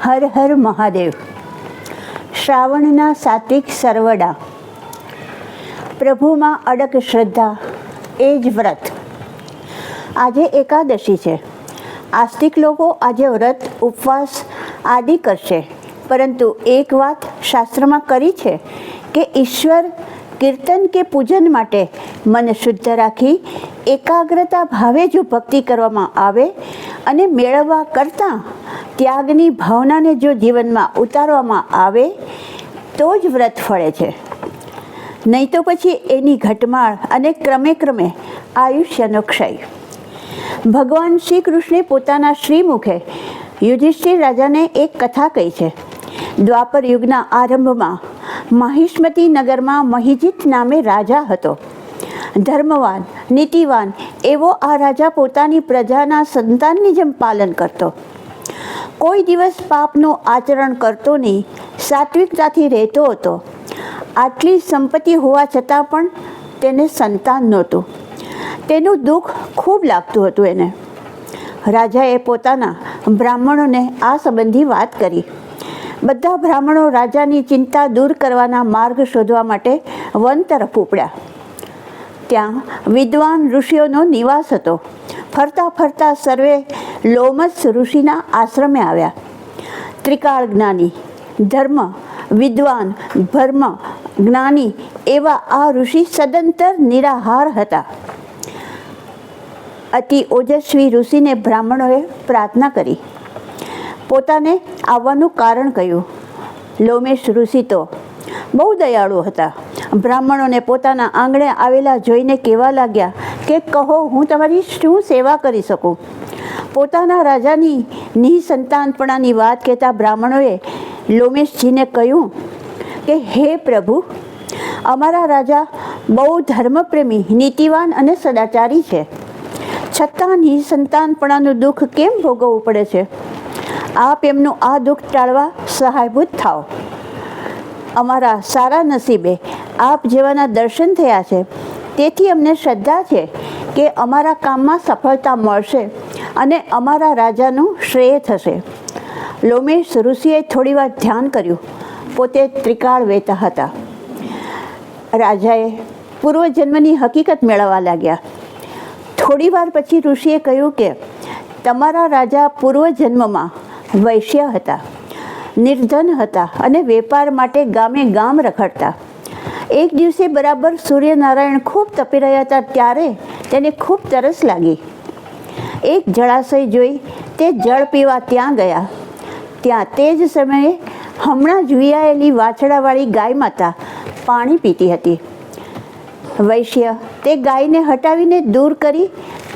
હર હર મહાદેવ. શ્રાવણના સાત્વિક સરવડા. પ્રભુમાં અડગ શ્રદ્ધા એ જ વ્રત. આજે એકાદશી છે. આસ્તિક લોકો આજે વ્રત ઉપવાસ આદિ કરશે, પરંતુ એક વાત શાસ્ત્રમાં કરી છે કે ઈશ્વર કીર્તન કે પૂજન માટે મન શુદ્ધ રાખી એકાગ્રતા ભાવે જો ભક્તિ કરવામાં આવે અને મેળવવા કરતાં ત્યાગની ભાવનાને જો જીવનમાં ઉતારવામાં આવે તો જ વ્રત ફળે છે. નહીં તો પછી એની ઘટમાળ અને ક્રમે ક્રમે આયુષ્યનો ક્ષય. ભગવાન શ્રી કૃષ્ણે પોતાના શ્રીમુખે યુધિષ્ઠિર રાજાને એક કથા કહી છે. દ્વાપર યુગના આરંભમાં માહિષ્મતી નગરમાં મહિજીત નામે રાજા હતો. ધર્મવાન, નીતિવાન એવો આ રાજા પોતાની પ્રજાના સંતાનની જેમ પાલન કરતો. કોઈ દિવસ પાપનું આચરણ કરતો નહીં, સાત્વિકતાથી રહેતો હતો. આટલી સંપત્તિ હોવા છતાં પણ તેને સંતાન નહોતું. તેનું દુઃખ ખૂબ લાગતું હતું એને. રાજાએ પોતાના બ્રાહ્મણોને આ સંબંધી વાત કરી. બધા બ્રાહ્મણો રાજાની ચિંતા દૂર કરવાના માર્ગ શોધવા માટે વન તરફ ઉપડ્યા. ત્યાં વિદ્વાન ઋષિઓનો નિવાસ હતો. ફરતા ફરતા સર્વે લોમસ ઋષિના આશ્રમે આવ્યા. ત્રિકાળ જ્ઞાની, ધર્મ, વિદ્વાન, ભર્મ, જ્ઞાની એવા આ ઋષિ સદંતર નિરાહાર હતા. અતિ ઓજસ્વી ઋષિને બ્રાહ્મણોએ પ્રાર્થના કરી. પોતાને આવવાનું કારણ કહ્યું. લોમેશ ઋષિ તો બહુ દયાળુ હતા. બ્રાહ્મણોને પોતાના આંગણે આવેલા જોઈને કહેવા લાગ્યા કે કહો, હું તમારી શું સેવા કરી શકું? પોતાના રાજાની નિસંતાનપણાની વાત કહેતા બ્રાહ્મણોએ લોમેશજીને કહ્યું કે હે પ્રભુ, અમારા રાજા બહુ ધર્મપ્રેમી, નીતિવાન અને સદાચારી છે, છતાં નિસંતાનપણાનું દુઃખ કેમ ભોગવવું પડે છે? આપ એમનું આ દુઃખ ટાળવા સહાયભૂત થાઓ. અમારા સારા નસીબે આપ જેવાના દર્શન થયા છે, તેથી અમને શ્રદ્ધા છે કે અમારા કામમાં સફળતા મળશે અને અમારા રાજાનું શ્રેય થશે. લોમેશ ઋષિએ થોડીવાર ધ્યાન કર્યું. પોતે ત્રિકાળ વહેતા હતા. રાજાએ પૂર્વજન્મની હકીકત મેળવવા લાગ્યા. થોડીવાર પછી ઋષિએ કહ્યું કે તમારા રાજા પૂર્વજન્મમાં વૈશ્ય હતા, નિર્ધન હતા અને વેપાર માટે ગામે ગામ રખડતા. એક દિવસે બરાબર સૂર્યનારાયણ ખૂબ તપી રહ્યા હતા, ત્યારે તેને ખૂબ તરસ લાગી. એક જળાશય જોઈ તે જળ પીવા ત્યાં ગયા. ત્યાં તે જ સમયે હમણાં જ વિયાયેલી વાછડાવાળી ગાય માતા પાણી પીતી હતી. વૈશ્ય તે ગાયને હટાવીને દૂર કરી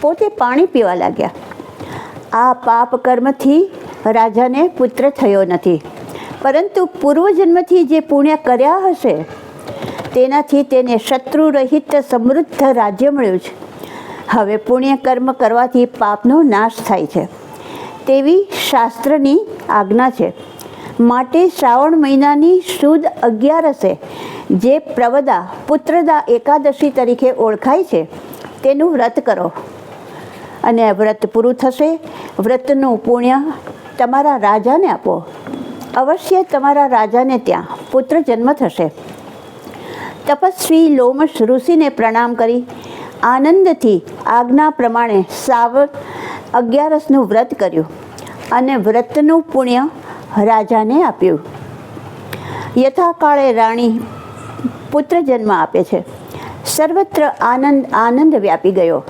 પોતે પાણી પીવા લાગ્યા. આ પાપ કર્મથી રાજાને પુત્ર થયો નથી, પરંતુ પૂર્વજન્મથી જે પુણ્ય કર્યા હશે તેનાથી તેને શત્રુરહિત સમૃદ્ધ રાજ્ય મળ્યું છે. હવે પુણ્ય કર્મ કરવાથી પાપનો નાશ થાય છે તેવી શાસ્ત્રની આજ્ઞા છે. માટે શ્રાવણ મહિનાની શુદ્ધ 11 જે પ્રવદા પુત્રદા એકાદશી તરીકે ઓળખાય છે તેનું વ્રત કરો. અને વ્રત પૂરું થશે, વ્રતનું પુણ્ય તમારા રાજાને આપો. અવશ્ય તમારા રાજાને ત્યાં પુત્ર જન્મ થશે. તપસ્વી લોમશ ઋષિને પ્રણામ કરી આનંદથી આજ્ઞા પ્રમાણે શ્રાવણ 11નું વ્રત કર્યું અને વ્રતનું પુણ્ય રાજાને આપ્યું. યથાકાળે રાણી પુત્ર જન્મ આપે છે. સર્વત્ર આનંદ આનંદ વ્યાપી ગયો.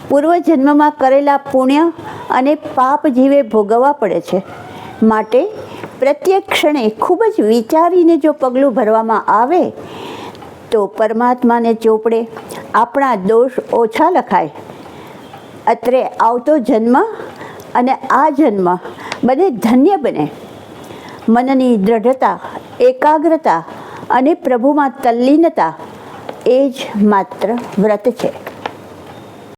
પૂર્વજન્મમાં કરેલા પુણ્ય અને પાપ જીવે ભોગવવા પડે છે. માટે પ્રત્યેક ક્ષણે ખૂબ જ વિચારીને જો પગલું ભરવામાં આવે તો પરમાત્માને ચોપડે આપણા દોષ ઓછા લખાય. અત્રે આવતો જન્મ અને આ જન્મ બધે ધન્ય બને. મનની દ્રઢતા, એકાગ્રતા અને પ્રભુમાં તલ્લીનતા એ જ માત્ર વ્રત છે.